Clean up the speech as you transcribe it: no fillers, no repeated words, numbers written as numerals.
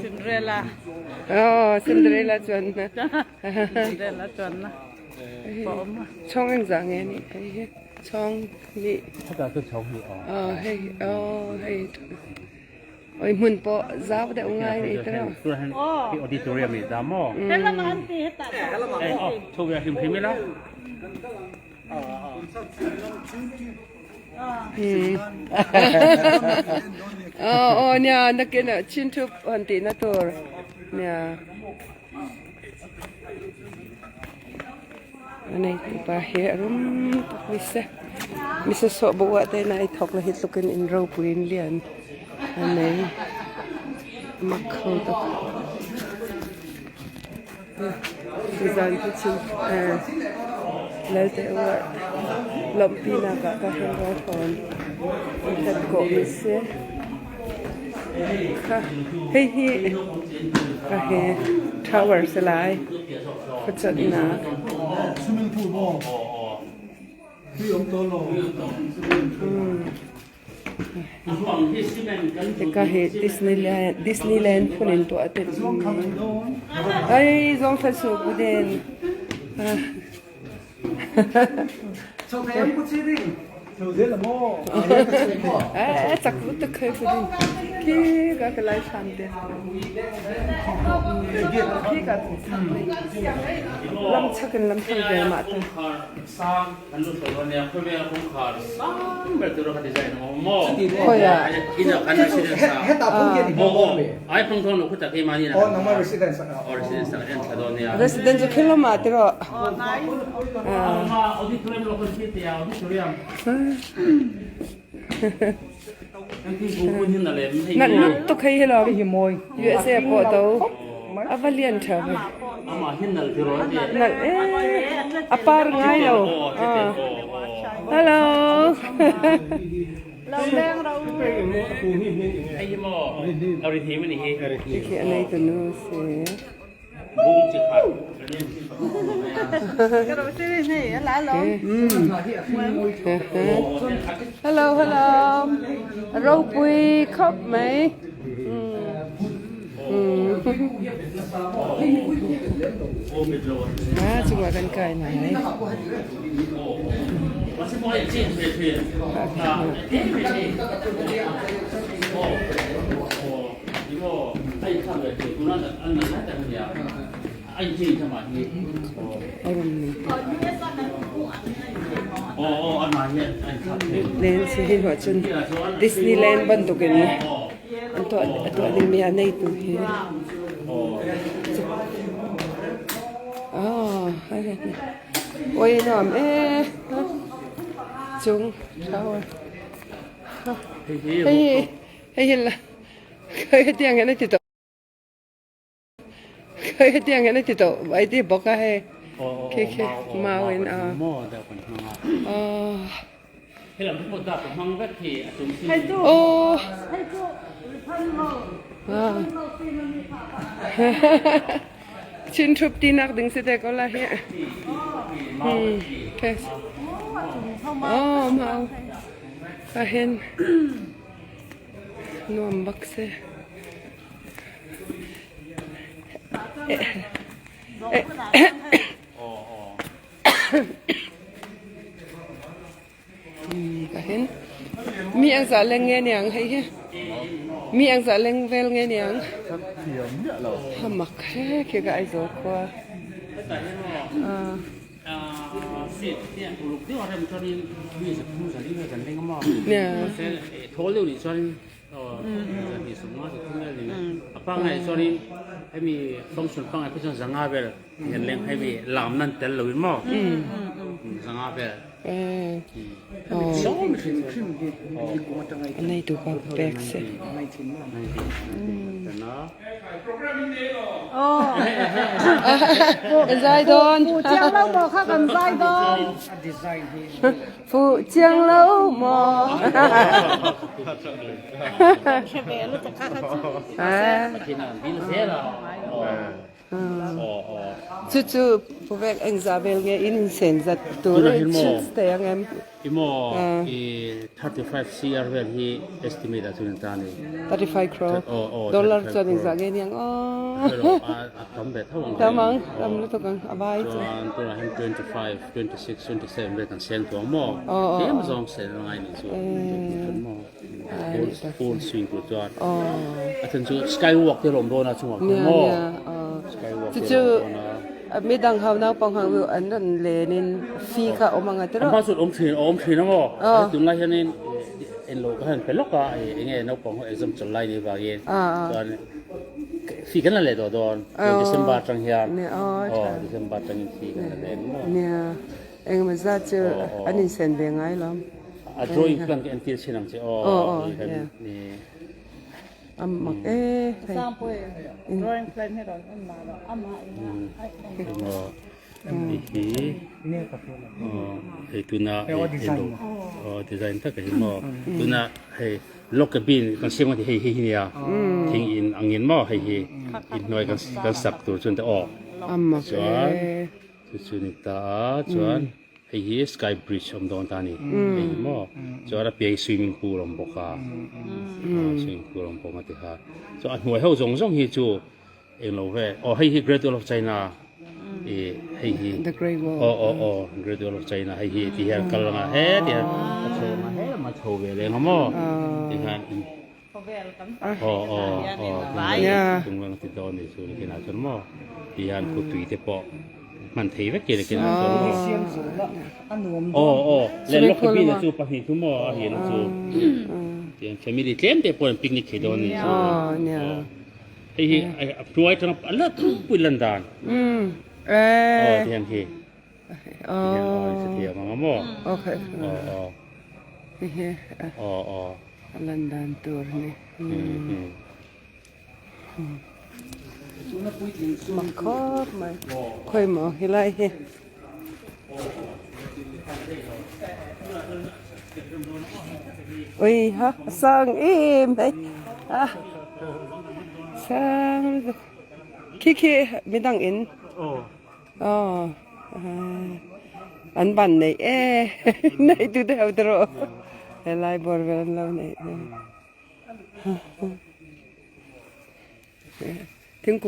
Cinderella อ๋อซินเดอเรลล่าจวนนะ Cinderella chuẩnนะช่องยังสั่งไงนี่ไอ้ช่องนี่เขาจะคือช่องนี้ให้ให้ไอ้มันปอซาบได้ง่ายนี่ตลอด ตัวนั้นที่ออดิทอเรียมนี่ดามอ Hela manti heta โชว์แบบพิมพ์ไม่ละ เนี่ยนักเรียนชินทุบอันตีนัตัวเนี่ยอันนี้ไปเห็นรุมมิสสอบบัวแต่นายทอกละเห็ดลูกกันอินโรปุรินเลียนอันนี้มักเขาตกดิจันที่ชิแล้วแต่ว่าลมปีนักก็เห็นว่าคนแต่ก็มิสค่ะเฮ้ยก็เห็นทาวเวอร์สลายก็จัดหนักแต่ก็เห็นดิสนีย์แลนด์คนเห็นตัวเต็มไอ้ซองฟัสสุกุเดนจักรุตเคยพูดคีก็กลายชันเดียคีก็ลำชักกันลำชักเดียมาตั้งโอ้ยอ่ะไอ้พงทองลูกจะที่มานี่นะอ๋อน้องมา residence อ๋อ residence เนี่ยชาดอนเนี่ย residence คิโลมาติโรมาออดิทอเรียมลูกที่เดียวออดิทอเรียมนั่นตุกใครเหรอUSA ปอตัวอวาเลียนเถอะนั่นอปาร์ไงเราฮัลโหลเราแดงเราไอ้ยี่โมเอาดิทีมันนี่เขียนในตัวนู้นสิบุ้งจิกขาดก็เราซื้อนี่หลายหลงฮัลโหลเราปุยครบไหมจังหวะกันไกลไหนเลนส์เห็นว่าจนดิสนีย์แลนด์บันทุกันนี่อันตัวนี้มีอันไหนตัวเห็นอ๋อโอ้ยน้องจุงเขาเฮ้ยเห็นละเคยเตียงกันได้ติดต่อเคยเตียงกันได้ติดต่อไอ้ที่บอกให้เคมาเว้นให้เราพูดต่อผมฟังก็ทีสุนทรีโอ้ชินทุบตีนักดึงเสด็จก็ละเหี้ยเพสอ๋อมาก็เห็นนวมบักเซ่ก็เห็นมีอังสารเล่งเงี้ยเนี่ยให้มีอังสารเล่งเวลเงี้ยเนี่ยทำมักแค่เกี่ยวกับไอ้โซ่กว่าเนี่ยโทรเร็วนี่ชวนนี่สมมติว่าที่นี่ปังไงชวนให้มีฟังก์ชันปังไงเพื่อสังหารเบลเห็นเลี้ยงให้มีลามนั่นแต่ละวิมอสังหารเบลอันนี้ดูกับแบกเซ่ใจโดนผู้เจียงเราบอกข้ากันใจโดนผู้เจียงเราหมอแค่เบลรู้จักข้าที่นั่นบินเสียแล้ว Cucu provoke Isabel nge in senza tu te yang em imo 35 CR when he estimate at Tunitani 35 crore oh dollar cho ning sa gen yang pero tambe thawang tamang tam lu to kang abai so to hem 25 26 27 we kan send to mo em zong sen ngai ni so mo full swing to jot aten chu skywalk te rom do na chu mo skywalk te rom do na mi dang hau na pang hang lu an nan le nin fi kha omanga tro ba sut om thrin na mo tun lai hanin en lo ka han peloka nge no pong exam chal lai ni ba ye ton fi kan la le do don December tang hian December tang fi kan la le mo nia eng ma za chu anin sen be ngai lam a drawing plan ke antil chinang che ni mak Sampo drawing plan hết rồi anh mà hey tuna design ta ka mo tuna hey lock bin kan sing ti hey nia thing in angin mo hey in noi kan sak tur chun ta amma chuan chu ni ta chuan hey sky bridge om don ta ni hey mo chuan a pe swimming pool om boka swimming pool om boka ti ha so a hnuai ho zong zong hi chu eng lo ve hey Great Wall of China hey the great wall Great Wall of China hey ti han kal nga he ti han ma tho ve le ngamo ti han tung wang ti don ni su ni na chon mo ti han ku tui te po man thei ve ke ke na chon mo le lok bi na chu pa hi tu mo a hi na chu ti han family tlem te po picnic ke don ni nia hey pruai tang ala tu puilan danที่นั่นที่ที่มาโม่โอเคลันดานตัวนี่มาครบไหมค่อยหมอให้ไล่โอ้ยฮะสร้างอิ่มไปสร้างขี้ไม่ต้องอินอันบันnày này tu theo rồi lại bỏ về lâu này